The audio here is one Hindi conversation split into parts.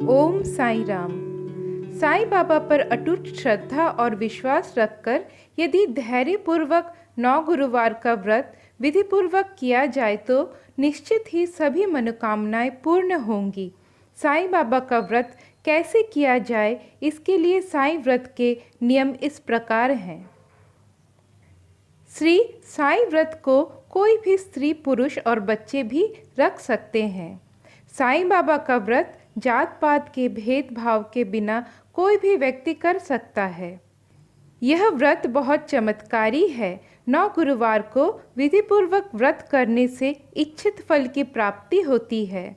ओम साईं राम। साईं बाबा पर अटूट श्रद्धा और विश्वास रखकर यदि धैर्यपूर्वक 9 गुरुवार का व्रत विधिपूर्वक किया जाए तो निश्चित ही सभी मनोकामनाएं पूर्ण होंगी। साईं बाबा का व्रत कैसे किया जाए, इसके लिए साईं व्रत के नियम इस प्रकार हैं। श्री साईं व्रत को कोई भी स्त्री, पुरुष और बच्चे भी रख सकते हैं। साईं बाबा का व्रत जात पात के भेदभाव के बिना कोई भी व्यक्ति कर सकता है। यह व्रत बहुत चमत्कारी है। 9 गुरुवार को विधिपूर्वक व्रत करने से इच्छित फल की प्राप्ति होती है।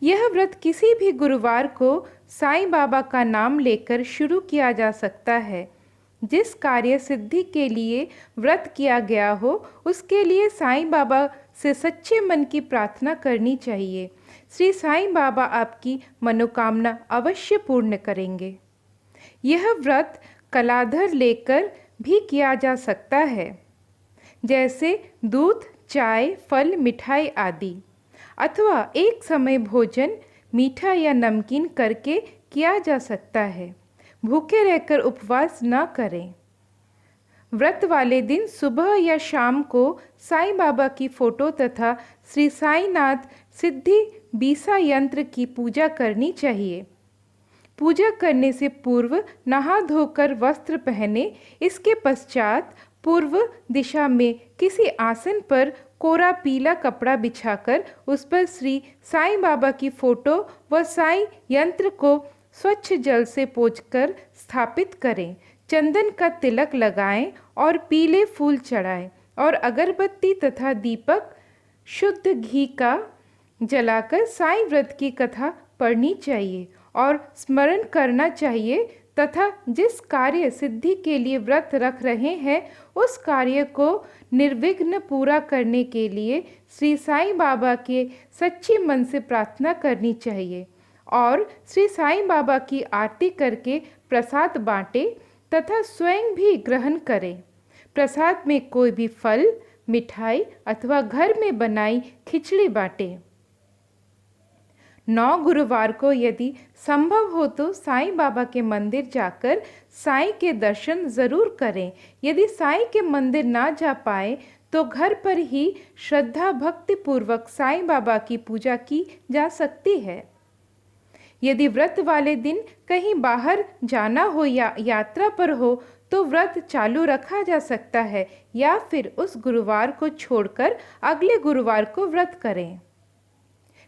यह व्रत किसी भी गुरुवार को साईं बाबा का नाम लेकर शुरू किया जा सकता है। जिस कार्य सिद्धि के लिए व्रत किया गया हो उसके लिए साईं बाबा से सच्चे मन की प्रार्थना करनी चाहिए। श्री साईं बाबा आपकी मनोकामना अवश्य पूर्ण करेंगे। यह व्रत कलाधर लेकर भी किया जा सकता है, जैसे दूध, चाय, फल, मिठाई आदि, अथवा एक समय भोजन मीठा या नमकीन करके किया जा सकता है। भूखे रहकर उपवास न करें। व्रत वाले दिन सुबह या शाम को साईं बाबा की फोटो तथा श्री साईनाथ सिद्धि बीसा यंत्र की पूजा करनी चाहिए। पूजा करने से पूर्व नहा धोकर वस्त्र पहने। इसके पश्चात पूर्व दिशा में किसी आसन पर कोरा पीला कपड़ा बिछाकर उस पर श्री साईं बाबा की फोटो व साईं यंत्र को स्वच्छ जल से पोंछकर स्थापित करें। चंदन का तिलक लगाएं और पीले फूल चढ़ाएं और अगरबत्ती तथा दीपक शुद्ध घी का जलाकर साईं व्रत की कथा पढ़नी चाहिए और स्मरण करना चाहिए तथा जिस कार्य सिद्धि के लिए व्रत रख रहे हैं उस कार्य को निर्विघ्न पूरा करने के लिए श्री साईं बाबा के सच्चे मन से प्रार्थना करनी चाहिए और श्री साईं बाबा की आरती करके प्रसाद बांटे तथा स्वयं भी ग्रहण करें। प्रसाद में कोई भी फल, मिठाई अथवा घर में बनाई खिचड़ी बांटे। 9 गुरुवार को यदि संभव हो तो साईं बाबा के मंदिर जाकर साईं के दर्शन जरूर करें। यदि साईं के मंदिर ना जा पाए तो घर पर ही श्रद्धा भक्ति पूर्वक साईं बाबा की पूजा की जा सकती है। यदि व्रत वाले दिन कहीं बाहर जाना हो या यात्रा पर हो तो व्रत चालू रखा जा सकता है या फिर उस गुरुवार को छोड़कर अगले गुरुवार को व्रत करें।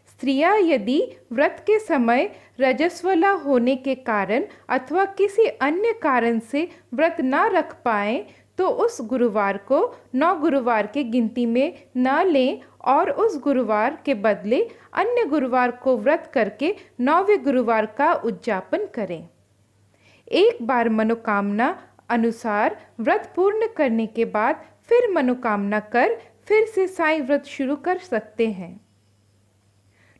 स्त्रियां यदि व्रत के समय रजस्वला होने के कारण अथवा किसी अन्य कारण से व्रत ना रख पाएं तो उस गुरुवार को 9 गुरुवार के गिनती में न लें और उस गुरुवार के बदले अन्य गुरुवार को व्रत करके 9वें गुरुवार का उद्यापन करें। एक बार मनोकामना अनुसार व्रत पूर्ण करने के बाद फिर मनोकामना कर फिर से साईं व्रत शुरू कर सकते हैं।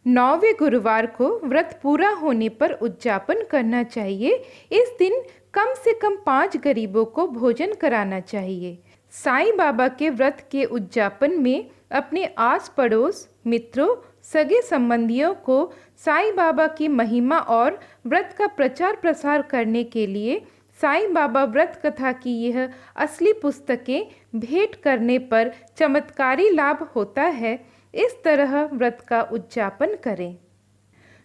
9वें गुरुवार को व्रत पूरा होने पर उद्यापन करना चाहिए। इस दिन कम से कम 5 गरीबों को भोजन कराना चाहिए। साईं बाबा के व्रत के उद्यापन में अपने आस पड़ोस, मित्रों, सगे संबंधियों को साईं बाबा की महिमा और व्रत का प्रचार प्रसार करने के लिए साईं बाबा व्रत कथा की यह असली पुस्तकें भेंट करने पर चमत्कारी लाभ होता है। इस तरह व्रत का उद्यापन करें।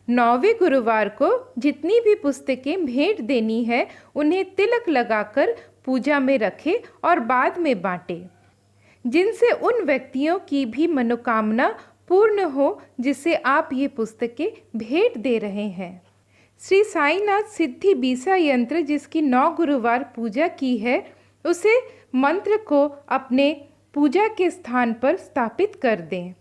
9वें गुरुवार को जितनी भी पुस्तकें भेंट देनी है उन्हें तिलक लगाकर पूजा में रखें और बाद में बांटें, जिनसे उन व्यक्तियों की भी मनोकामना पूर्ण हो जिसे आप ये पुस्तकें भेंट दे रहे हैं। श्री साईनाथ सिद्धि बीसा यंत्र जिसकी 9 गुरुवार पूजा की है उसे मंत्र को अपने पूजा के स्थान पर स्थापित कर दें।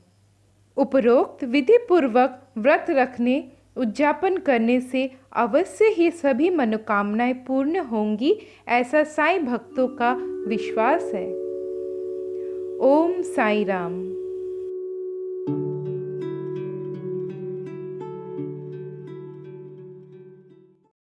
उपरोक्त विधि पूर्वक व्रत रखने उद्यापन करने से अवश्य ही सभी मनोकामनाएं पूर्ण होंगी, ऐसा साईं भक्तों का विश्वास है। ओम साईं राम।